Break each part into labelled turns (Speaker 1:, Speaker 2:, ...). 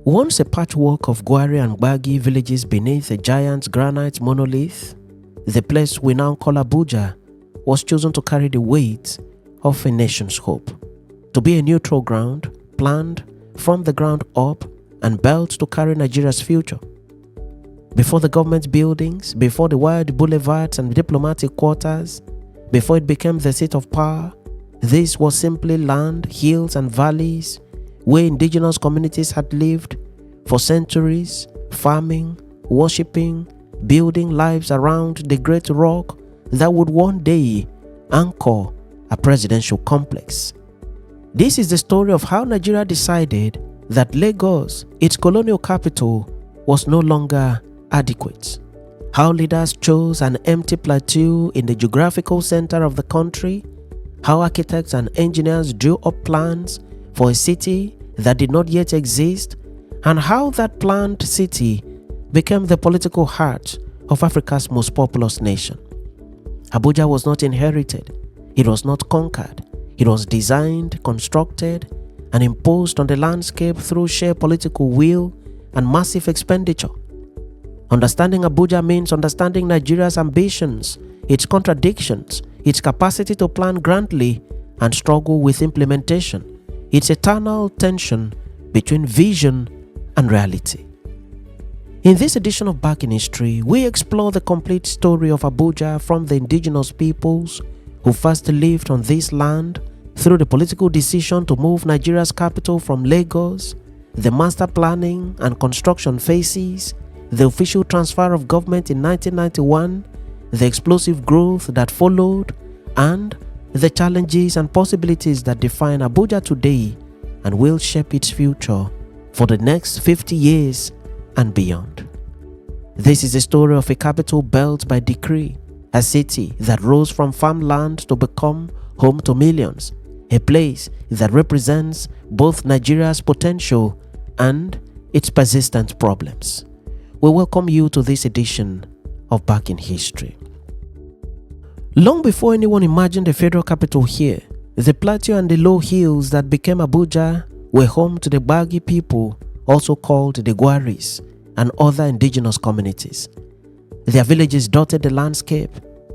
Speaker 1: Once a patchwork of Gwari and Gbagi villages beneath a giant granite monolith, the place we now call Abuja was chosen to carry the weight of a nation's hope, to be a neutral ground planned from the ground up and built to carry Nigeria's future. Before the government buildings, before the wide boulevards and diplomatic quarters, before it became the seat of power, this was simply land, hills and valleys where indigenous communities had lived for centuries, farming, worshipping, building lives around the great rock that would one day anchor a presidential complex. This is the story of how Nigeria decided that Lagos, its colonial capital, was no longer adequate. How leaders chose an empty plateau in the geographical center of the country. How architects and engineers drew up plans for a city that did not yet exist, and how that planned city became the political heart of Africa's most populous nation. Abuja was not inherited, it was not conquered, it was designed, constructed, and imposed on the landscape through sheer political will and massive expenditure. Understanding Abuja means understanding Nigeria's ambitions, its contradictions, its capacity to plan grandly and struggle with implementation, its eternal tension between vision and reality. In this edition of Back in History, we explore the complete story of Abuja from the indigenous peoples who first lived on this land, through the political decision to move Nigeria's capital from Lagos, the master planning and construction phases, the official transfer of government in 1991, the explosive growth that followed, and the challenges and possibilities that define Abuja today and will shape its future for the next 50 years and beyond. This is the story of a capital built by decree, a city that rose from farmland to become home to millions, a place that represents both Nigeria's potential and its persistent problems. We welcome you to this edition of Back in History. Long before anyone imagined a federal capital here, the plateau and the low hills that became Abuja were home to the Gbagi people, also called the Gwaris, and other indigenous communities. Their villages dotted the landscape,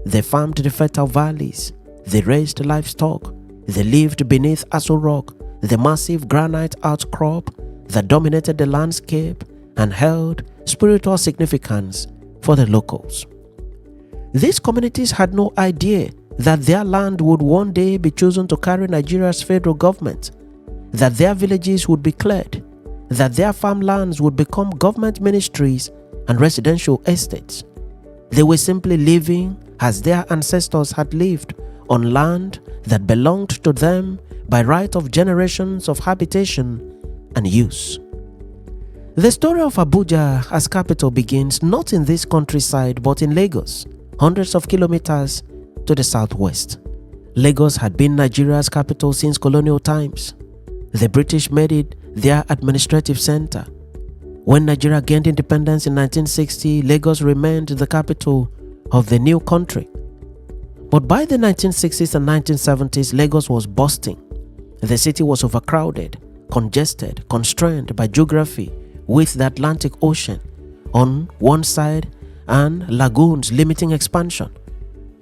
Speaker 1: they farmed the fertile valleys, they raised livestock, they lived beneath Aso Rock, the massive granite outcrop that dominated the landscape and held spiritual significance for the locals. These communities had no idea that their land would one day be chosen to carry Nigeria's federal government, that their villages would be cleared, that their farmlands would become government ministries and residential estates. They were simply living as their ancestors had lived, on land that belonged to them by right of generations of habitation and use. The story of Abuja as capital begins not in this countryside but in Lagos, hundreds of kilometers to the southwest. Lagos had been Nigeria's capital since colonial times. The British made it their administrative center. When Nigeria gained independence in 1960, Lagos remained the capital of the new country. But by the 1960s and 1970s, Lagos was bursting. The city was overcrowded, congested, constrained by geography with the Atlantic Ocean on one side and lagoons limiting expansion.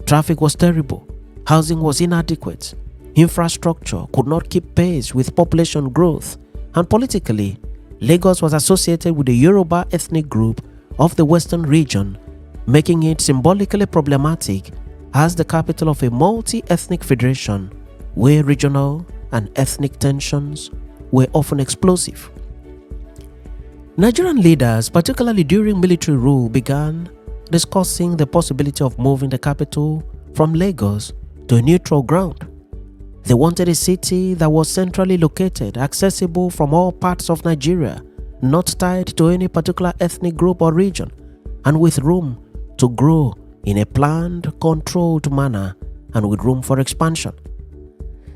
Speaker 1: Traffic was terrible, housing was inadequate, infrastructure could not keep pace with population growth, and politically, Lagos was associated with the Yoruba ethnic group of the western region, making it symbolically problematic as the capital of a multi-ethnic federation where regional and ethnic tensions were often explosive. Nigerian leaders, particularly during military rule, began discussing the possibility of moving the capital from Lagos to a neutral ground. They wanted a city that was centrally located, accessible from all parts of Nigeria, not tied to any particular ethnic group or region, and with room to grow in a planned, controlled manner and with room for expansion.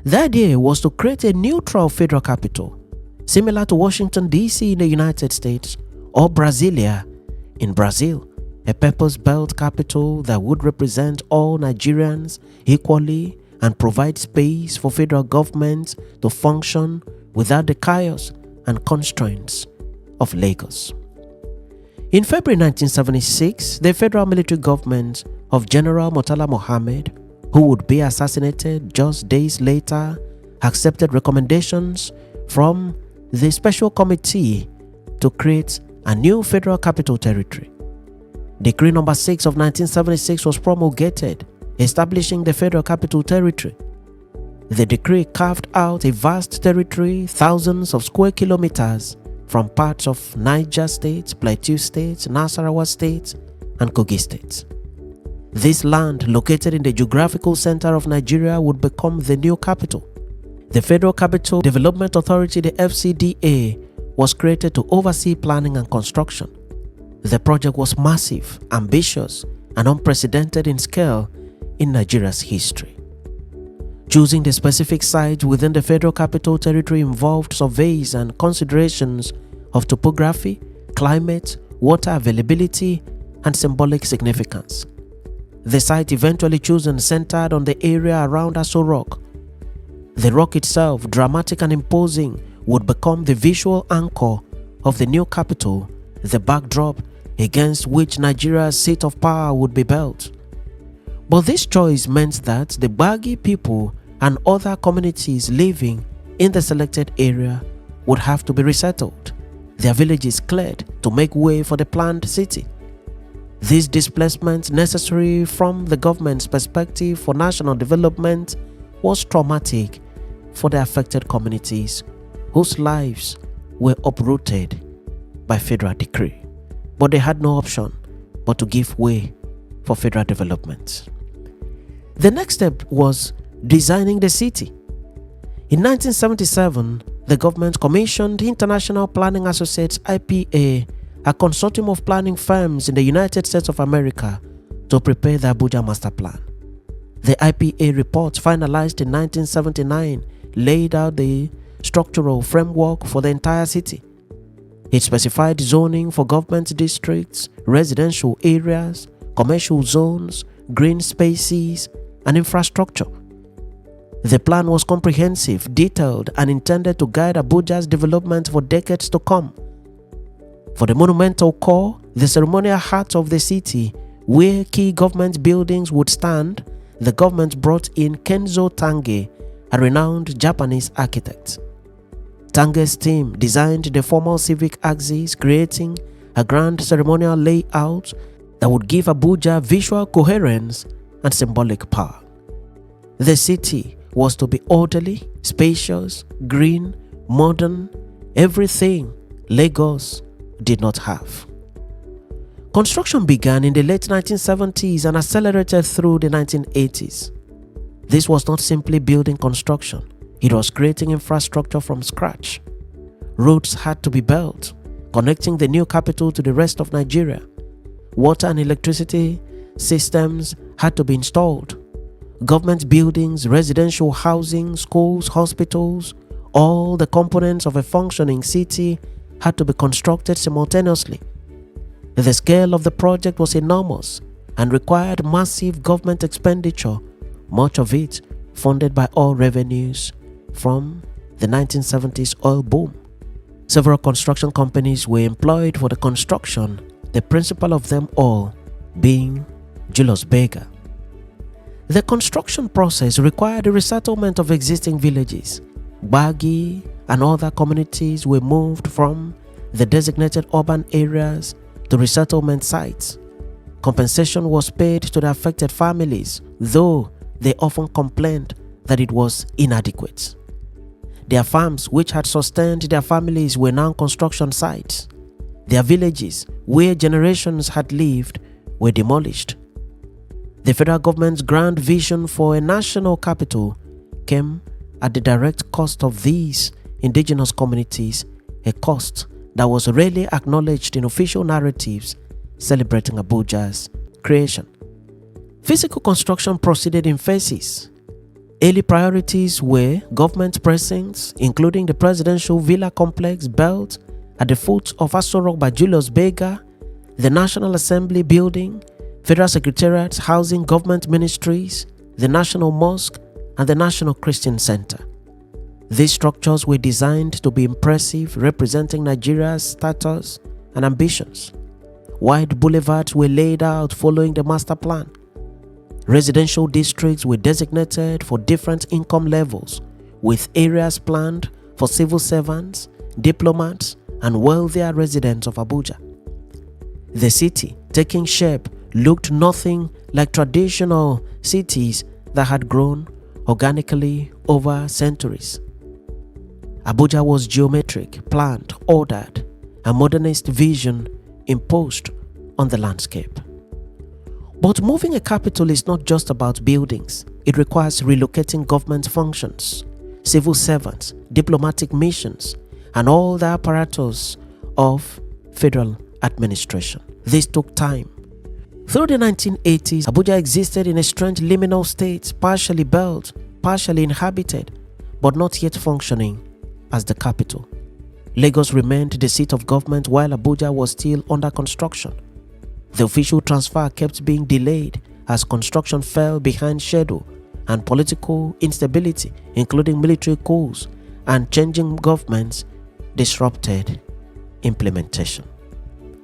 Speaker 1: The idea was to create a neutral federal capital, similar to Washington, D.C. in the United States or Brasilia in Brazil, a purpose-built capital that would represent all Nigerians equally and provide space for federal government to function without the chaos and constraints of Lagos. In February 1976, the federal military government of General Murtala Mohammed, who would be assassinated just days later, accepted recommendations from the Special Committee to create a new Federal Capital Territory. Decree number 6 of 1976 was promulgated, establishing the Federal Capital Territory. The decree carved out a vast territory, thousands of square kilometers, from parts of Niger State, Plateau State, Nasarawa State, and Kogi State. This land, located in the geographical center of Nigeria, would become the new capital. The Federal Capital Development Authority, the FCDA, was created to oversee planning and construction. The project was massive, ambitious, and unprecedented in scale in Nigeria's history. Choosing the specific site within the Federal Capital Territory involved surveys and considerations of topography, climate, water availability, and symbolic significance. The site eventually chosen centered on the area around Aso Rock. The rock itself, dramatic and imposing, would become the visual anchor of the new capital, the backdrop against which Nigeria's seat of power would be built. But this choice meant that the Gbagi people and other communities living in the selected area would have to be resettled, their villages cleared to make way for the planned city. This displacement, necessary from the government's perspective for national development, was traumatic for the affected communities whose lives were uprooted by federal decree. But they had no option but to give way for federal development. The next step was designing the city. In 1977, the government commissioned International Planning Associates (IPA), a consortium of planning firms in the United States of America, to prepare the Abuja Master Plan. The IPA report, finalized in 1979, laid out the structural framework for the entire city. It specified zoning for government districts, residential areas, commercial zones, green spaces, and infrastructure. The plan was comprehensive, detailed, and intended to guide Abuja's development for decades to come. For the monumental core, the ceremonial heart of the city, where key government buildings would stand, the government brought in Kenzo Tange, a renowned Japanese architect. Tange's team designed the formal civic axis, creating a grand ceremonial layout that would give Abuja visual coherence and symbolic power. The city was to be orderly, spacious, green, modern, everything Lagos did not have. Construction began in the late 1970s and accelerated through the 1980s. This was not simply building construction, it was creating infrastructure from scratch. Roads had to be built, connecting the new capital to the rest of Nigeria. Water and electricity systems had to be installed. Government buildings, residential housing, schools, hospitals, all the components of a functioning city had to be constructed simultaneously. The scale of the project was enormous and required massive government expenditure, much of it funded by oil revenues from the 1970s oil boom. Several construction companies were employed for the construction, the principal of them all being Julius Berger. The construction process required the resettlement of existing villages. Gbagi and other communities were moved from the designated urban areas to resettlement sites. Compensation was paid to the affected families, though they often complained that it was inadequate. Their farms, which had sustained their families, were now construction sites. Their villages, where generations had lived, were demolished. The federal government's grand vision for a national capital came at the direct cost of these indigenous communities, a cost that was rarely acknowledged in official narratives celebrating Abuja's creation. Physical construction proceeded in phases. Early priorities were government precincts, including the presidential villa complex built at the foot of Aso Rock by Julius Berger, the National Assembly building, federal secretariats housing government ministries, the National Mosque, and the National Christian Center. These structures were designed to be impressive, representing Nigeria's status and ambitions. Wide boulevards were laid out following the master plan. Residential districts were designated for different income levels, with areas planned for civil servants, diplomats, and wealthier residents of Abuja. The city, taking shape, looked nothing like traditional cities that had grown organically over centuries. Abuja was geometric, planned, ordered, a modernist vision imposed on the landscape. But moving a capital is not just about buildings. It requires relocating government functions, civil servants, diplomatic missions, and all the apparatus of federal administration. This took time. Through the 1980s, Abuja existed in a strange liminal state, partially built, partially inhabited, but not yet functioning as the capital. Lagos remained the seat of government while Abuja was still under construction. The official transfer kept being delayed as construction fell behind schedule and political instability, including military coups and changing governments, disrupted implementation.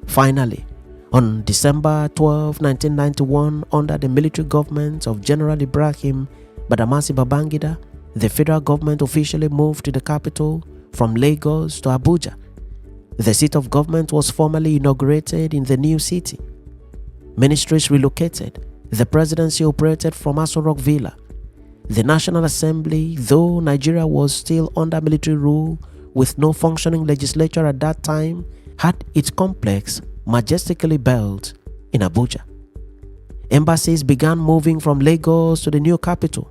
Speaker 1: Finally, on December 12, 1991, under the military government of General Ibrahim Badamasi Babangida, the federal government officially moved to the capital from Lagos to Abuja. The seat of government was formally inaugurated in the new city. Ministries relocated. The presidency operated from Aso Rock Villa. The National Assembly, though Nigeria was still under military rule with no functioning legislature at that time, had its complex majestically built in Abuja. Embassies began moving from Lagos to the new capital.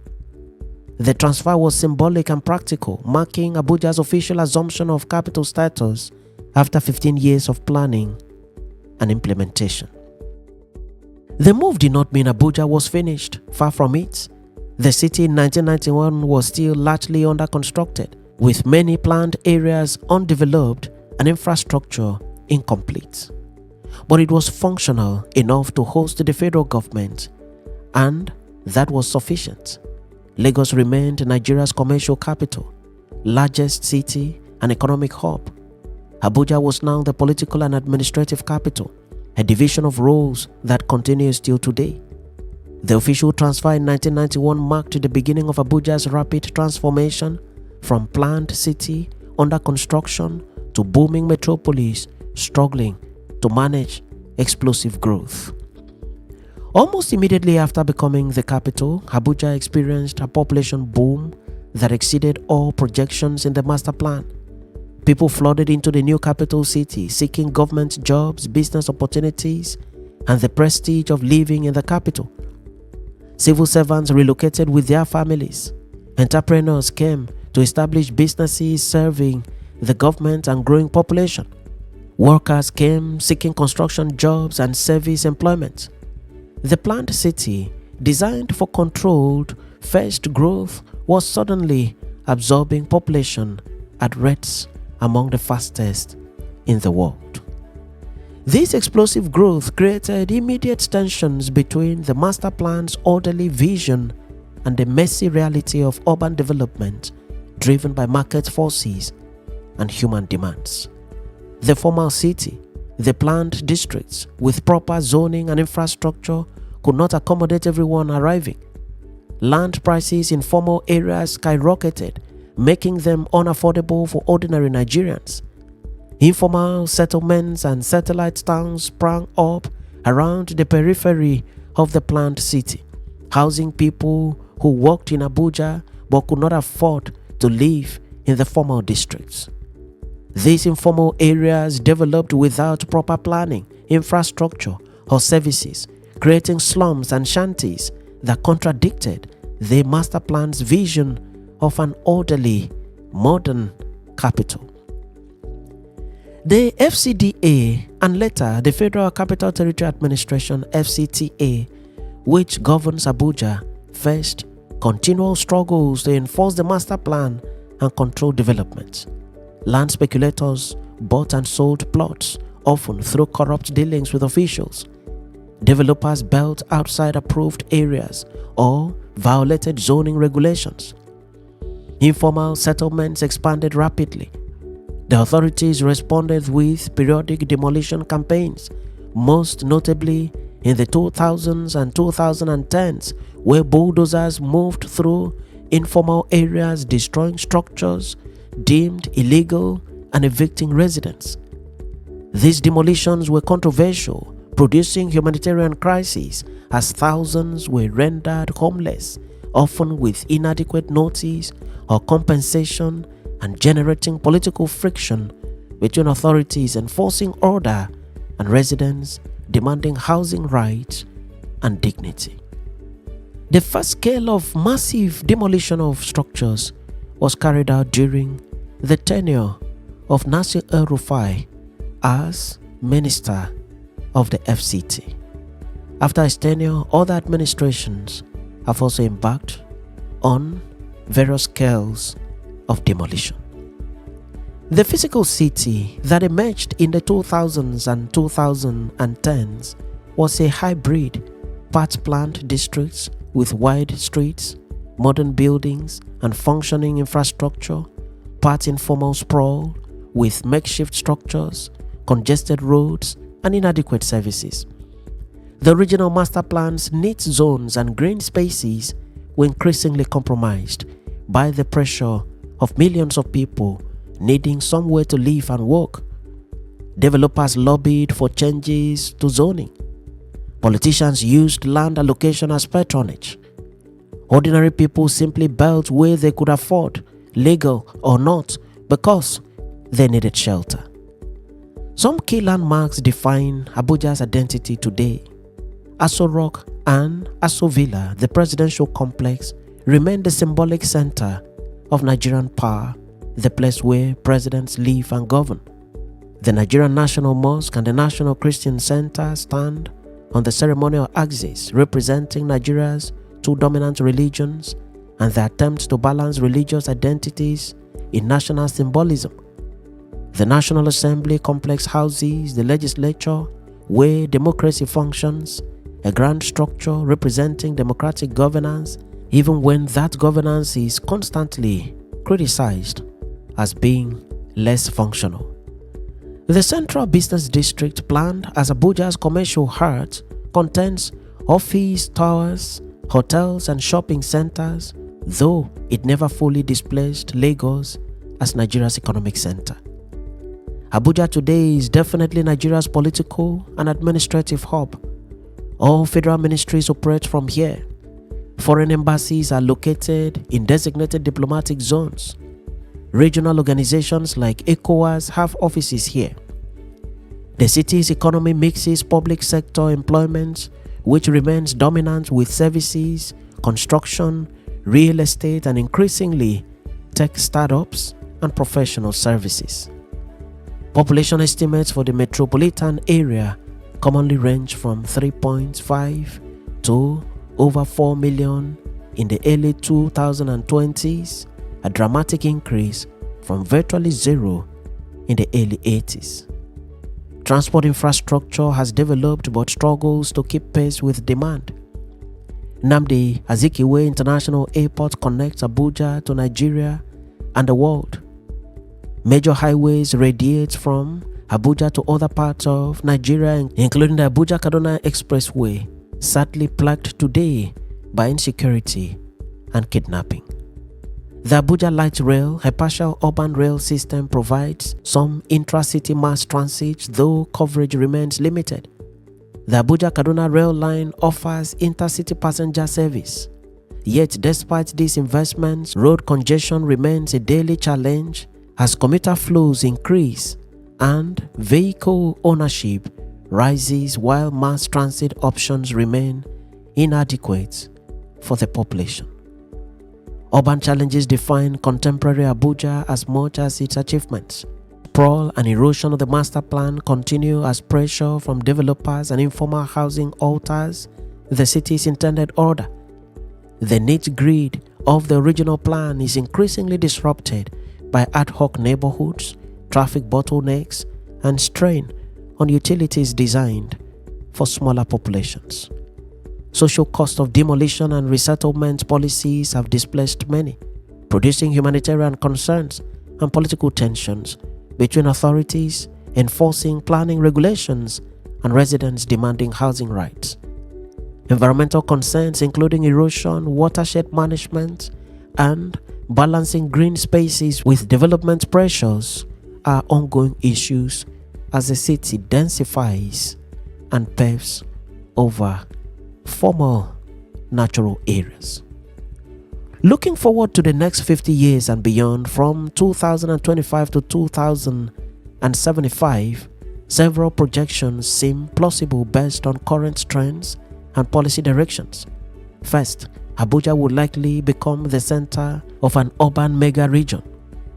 Speaker 1: The transfer was symbolic and practical, marking Abuja's official assumption of capital status after 15 years of planning and implementation. The move did not mean Abuja was finished. Far from it. The city in 1991 was still largely under-constructed, with many planned areas undeveloped and infrastructure incomplete. But it was functional enough to host the federal government, and that was sufficient. Lagos remained Nigeria's commercial capital, largest city and economic hub. Abuja was now the political and administrative capital, a division of roles that continues till today. The official transfer in 1991 marked the beginning of Abuja's rapid transformation from planned city under construction to booming metropolis struggling to manage explosive growth. Almost immediately after becoming the capital, Abuja experienced a population boom that exceeded all projections in the master plan. People flooded into the new capital city, seeking government jobs, business opportunities, and the prestige of living in the capital. Civil servants relocated with their families. Entrepreneurs came to establish businesses serving the government and growing population. Workers came seeking construction jobs and service employment. The planned city, designed for controlled, phased growth, was suddenly absorbing population at rates among the fastest in the world. This explosive growth created immediate tensions between the master plan's orderly vision and the messy reality of urban development driven by market forces and human demands. The formal city, the planned districts with proper zoning and infrastructure could not accommodate everyone arriving. Land prices in formal areas skyrocketed, making them unaffordable for ordinary Nigerians. Informal settlements and satellite towns sprang up around the periphery of the planned city, housing people who worked in Abuja but could not afford to live in the formal districts. These informal areas developed without proper planning, infrastructure, or services, creating slums and shanties that contradicted the master plan's vision of an orderly, modern capital. The FCDA and later the Federal Capital Territory Administration (FCTA), which governs Abuja, faced continual struggles to enforce the master plan and control development. Land speculators bought and sold plots, often through corrupt dealings with officials. Developers built outside approved areas or violated zoning regulations. Informal settlements expanded rapidly. The authorities responded with periodic demolition campaigns, most notably in the 2000s and 2010s, where bulldozers moved through informal areas, destroying structures deemed illegal and evicting residents. These demolitions were controversial, producing humanitarian crises as thousands were rendered homeless, often with inadequate notice or compensation, and generating political friction between authorities enforcing order and residents demanding housing rights and dignity. The first scale of massive demolition of structures was carried out during the tenure of Nasir El-Rufai as Minister of the FCT. After his tenure, other administrations have also embarked on various scales of demolition. The physical city that emerged in the 2000s and 2010s was a hybrid, part planned districts with wide streets, modern buildings and functioning infrastructure, part informal sprawl with makeshift structures, congested roads and inadequate services. The regional master plan's neat zones and green spaces were increasingly compromised by the pressure of millions of people needing somewhere to live and work. Developers lobbied for changes to zoning. Politicians used land allocation as patronage. Ordinary people simply built where they could afford, legal or not, because they needed shelter. Some key landmarks define Abuja's identity today. Aso Rock and Aso Villa, the presidential complex, remain the symbolic center of Nigerian power, the place where presidents live and govern. The Nigerian National Mosque and the National Christian Center stand on the ceremonial axis, representing Nigeria's two dominant religions and the attempt to balance religious identities in national symbolism. The National Assembly complex houses the legislature, where democracy functions, a grand structure representing democratic governance, even when that governance is constantly criticized as being less functional. The Central Business District, planned as Abuja's commercial heart, contains office towers, hotels and shopping centers, though it never fully displaced Lagos as Nigeria's economic center. Abuja today is definitely Nigeria's political and administrative hub. All federal ministries operate from here. Foreign embassies are located in designated diplomatic zones. Regional organizations like ECOWAS have offices here. The city's economy mixes public sector employment, which remains dominant, with services, construction, real estate, and increasingly tech startups and professional services. Population estimates for the metropolitan area commonly range from 3.5 to over 4 million in the early 2020s, a dramatic increase from virtually zero in the early 80s. Transport infrastructure has developed but struggles to keep pace with demand. Nnamdi Azikiwe International Airport connects Abuja to Nigeria and the world. Major highways radiate from Abuja to other parts of Nigeria, including the Abuja-Kaduna Expressway, sadly plagued today by insecurity and kidnapping. The Abuja Light Rail, a partial urban rail system, provides some intra-city mass transit, though coverage remains limited. The Abuja-Kaduna rail line offers intercity passenger service. Yet, despite these investments, road congestion remains a daily challenge as commuter flows increase and vehicle ownership rises, while mass transit options remain inadequate for the population. Urban challenges define contemporary Abuja as much as its achievements. Sprawl and erosion of the master plan continue as pressure from developers and informal housing alters the city's intended order. The neat grid of the original plan is increasingly disrupted by ad hoc neighborhoods, traffic bottlenecks, and strain on utilities designed for smaller populations. Social cost of demolition and resettlement policies have displaced many. producing humanitarian concerns and political tensions between authorities enforcing planning regulations and residents demanding housing rights. Environmental concerns including erosion, watershed management, and balancing green spaces with development pressures are ongoing issues as the city densifies and paves over former natural areas. Looking forward to the next 50 years and beyond, from 2025 to 2075, several projections seem plausible based on current trends and policy directions. First, Abuja would likely become the center of an urban mega region.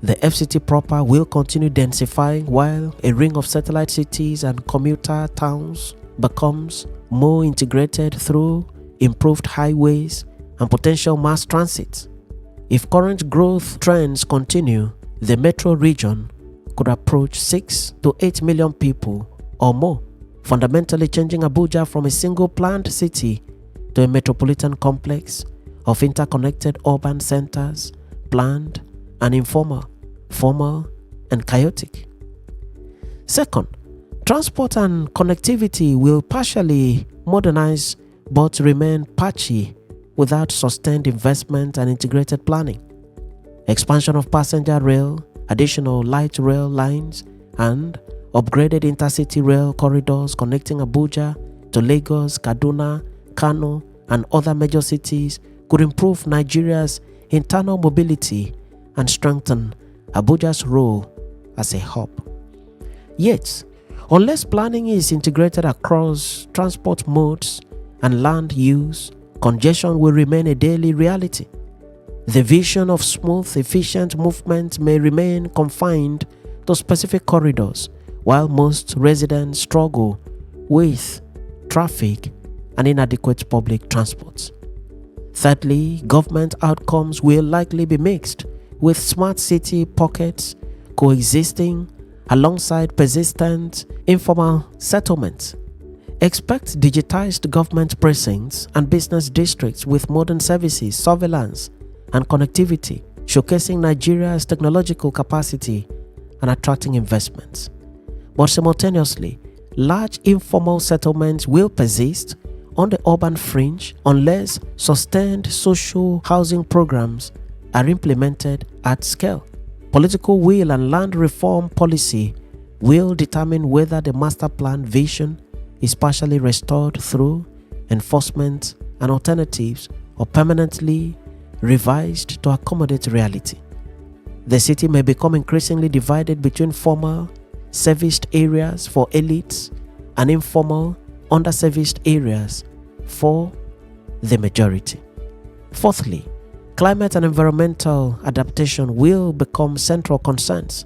Speaker 1: The FCT proper will continue densifying while a ring of satellite cities and commuter towns becomes more integrated through improved highways and potential mass transit. If current growth trends continue, the metro region could approach 6 to 8 million people or more, fundamentally changing Abuja from a single planned city to a metropolitan complex of interconnected urban centers, planned and informal, formal and chaotic. Second, transport and connectivity will partially modernize but remain patchy without sustained investment and integrated planning. Expansion of passenger rail, additional light rail lines, and upgraded intercity rail corridors connecting Abuja to Lagos, Kaduna, Kano, and other major cities could improve Nigeria's internal mobility and strengthen Abuja's role as a hub. Yet, unless planning is integrated across transport modes and land use, congestion will remain a daily reality. The vision of smooth, efficient movement may remain confined to specific corridors, while most residents struggle with traffic and inadequate public transport. Thirdly, government outcomes will likely be mixed, with smart city pockets coexisting alongside persistent informal settlements. Expect digitized government precincts and business districts with modern services, surveillance, and connectivity, showcasing Nigeria's technological capacity and attracting investments. But simultaneously, large informal settlements will persist on the urban fringe unless sustained social housing programs are implemented at scale. Political will and land reform policy will determine whether the master plan vision is partially restored through enforcement and alternatives or permanently revised to accommodate reality. The city may become increasingly divided between formal, serviced areas for elites and informal, underserviced areas for the majority. Fourthly, climate and environmental adaptation will become central concerns.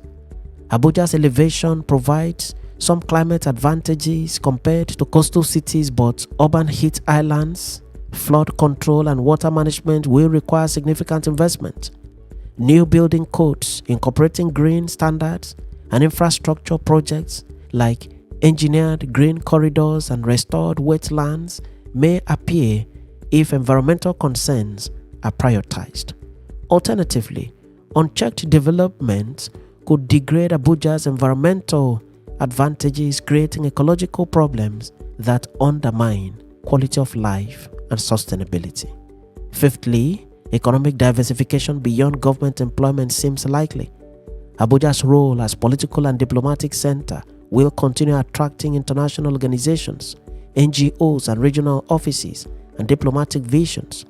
Speaker 1: Abuja's elevation provides some climate advantages compared to coastal cities, but urban heat islands, flood control, and water management will require significant investment. New building codes incorporating green standards and infrastructure projects like engineered green corridors and restored wetlands may appear if environmental concerns are prioritized. Alternatively, unchecked development could degrade Abuja's environmental advantages, creating ecological problems that undermine quality of life and sustainability. Fifthly, economic diversification beyond government employment seems likely. Abuja's role as political and diplomatic center will continue attracting international organizations, NGOs, and regional offices and diplomatic visions.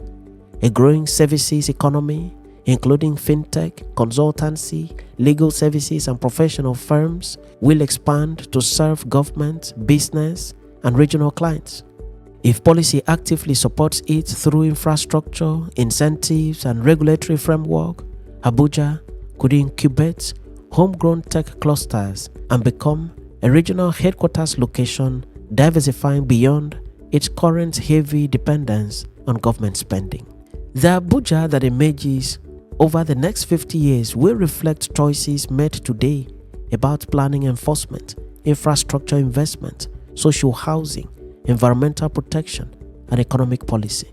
Speaker 1: A growing services economy, including fintech, consultancy, legal services, and professional firms, will expand to serve government, business, and regional clients. If policy actively supports it through infrastructure, incentives, and regulatory framework, Abuja could incubate homegrown tech clusters and become a regional headquarters location, diversifying beyond its current heavy dependence on government spending. The Abuja that emerges over the next 50 years will reflect choices made today about planning enforcement, infrastructure investment, social housing, environmental protection, and economic policy.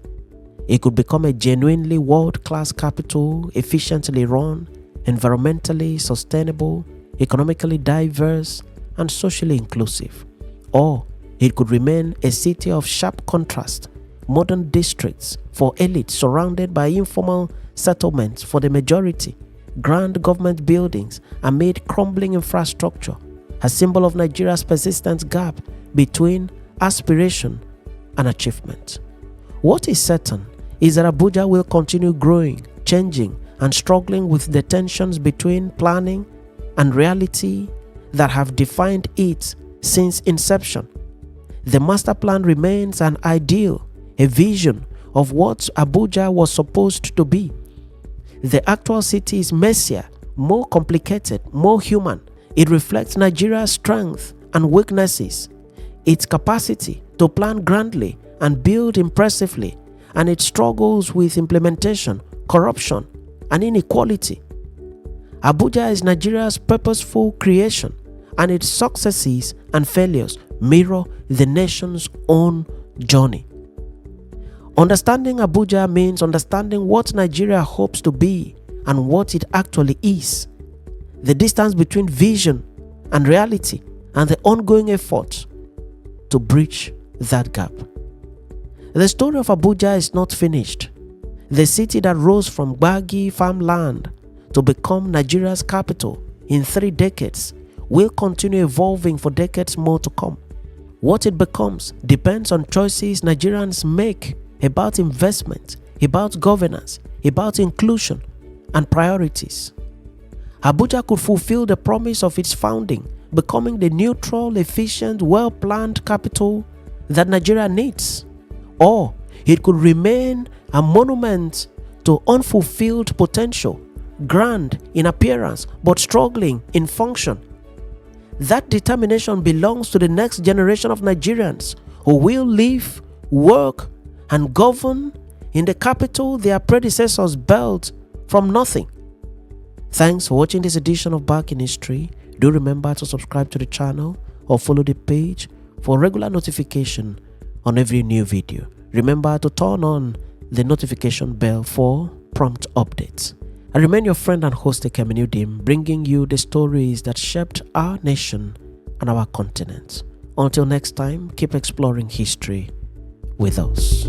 Speaker 1: It could become a genuinely world-class capital, efficiently run, environmentally sustainable, economically diverse, and socially inclusive. Or it could remain a city of sharp contrast, modern districts for elites surrounded by informal settlements for the majority, grand government buildings amid crumbling infrastructure, a symbol of Nigeria's persistent gap between aspiration and achievement. What is certain is that Abuja will continue growing, changing, and struggling with the tensions between planning and reality that have defined it since inception. The master plan remains an ideal, a vision of what Abuja was supposed to be. The actual city is messier, more complicated, more human. It reflects Nigeria's strengths and weaknesses, its capacity to plan grandly and build impressively, and its struggles with implementation, corruption, and inequality. Abuja is Nigeria's purposeful creation, and its successes and failures mirror the nation's own journey. Understanding Abuja means understanding what Nigeria hopes to be and what it actually is, the distance between vision and reality, and the ongoing effort to bridge that gap. The story of Abuja is not finished. The city that rose from Gbagi farmland to become Nigeria's capital in 3 decades will continue evolving for decades more to come. What it becomes depends on choices Nigerians make about investment, about governance, about inclusion, and priorities. Abuja could fulfill the promise of its founding, becoming the neutral, efficient, well-planned capital that Nigeria needs. Or it could remain a monument to unfulfilled potential, grand in appearance but struggling in function. That determination belongs to the next generation of Nigerians who will live, work, and govern in the capital their predecessors built from nothing. Thanks for watching this edition of Back in History. Do remember to subscribe to the channel or follow the page for regular notification on every new video. Remember to turn on the notification bell for prompt updates. I remain your friend and host Ekeminiudim, bringing you the stories that shaped our nation and our continent. Until next time, keep exploring history with us.